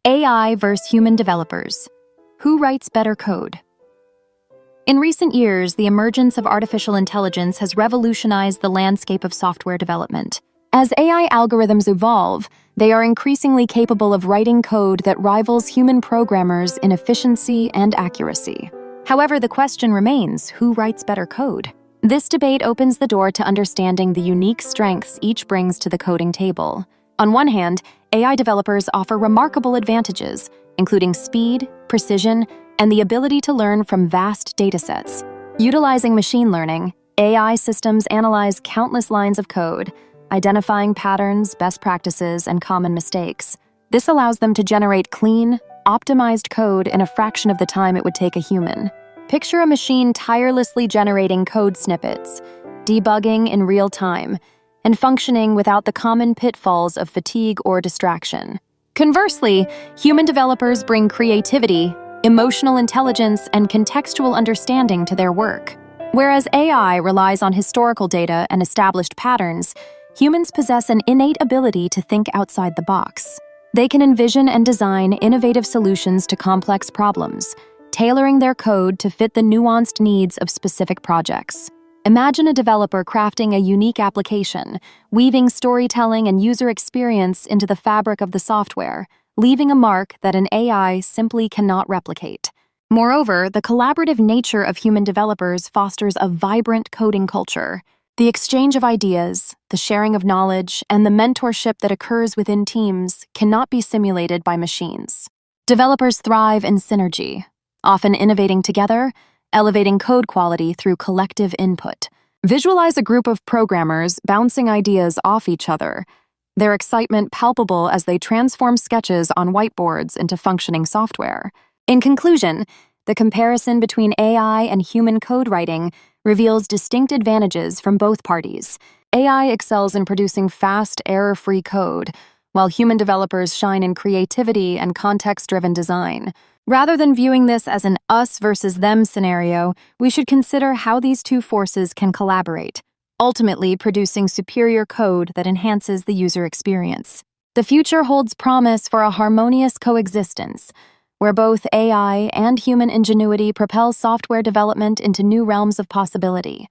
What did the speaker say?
AI versus human developers. Who writes better code? In recent years, the emergence of artificial intelligence has revolutionized the landscape of software development. As AI algorithms evolve, they are increasingly capable of writing code that rivals human programmers in efficiency and accuracy. However, the question remains, who writes better code? This debate opens the door to understanding the unique strengths each brings to the coding table. On one hand, AI developers offer remarkable advantages, including speed, precision, and the ability to learn from vast datasets. Utilizing machine learning, AI systems analyze countless lines of code, identifying patterns, best practices, and common mistakes. This allows them to generate clean, optimized code in a fraction of the time it would take a human. Picture a machine tirelessly generating code snippets, debugging in real time, and functioning without the common pitfalls of fatigue or distraction. Conversely, human developers bring creativity, emotional intelligence, and contextual understanding to their work. Whereas AI relies on historical data and established patterns, humans possess an innate ability to think outside the box. They can envision and design innovative solutions to complex problems, tailoring their code to fit the nuanced needs of specific projects. Imagine a developer crafting a unique application, weaving storytelling and user experience into the fabric of the software, leaving a mark that an AI simply cannot replicate. Moreover, the collaborative nature of human developers fosters a vibrant coding culture. The exchange of ideas, the sharing of knowledge, and the mentorship that occurs within teams cannot be simulated by machines. Developers thrive in synergy, often innovating together, elevating code quality through collective input. Visualize a group of programmers bouncing ideas off each other, their excitement palpable as they transform sketches on whiteboards into functioning software. In conclusion, the comparison between AI and human code writing reveals distinct advantages from both parties. AI excels in producing fast, error-free code, while human developers shine in creativity and context-driven design. Rather than viewing this as an us versus them scenario, we should consider how these two forces can collaborate, ultimately producing superior code that enhances the user experience. The future holds promise for a harmonious coexistence, where both AI and human ingenuity propel software development into new realms of possibility.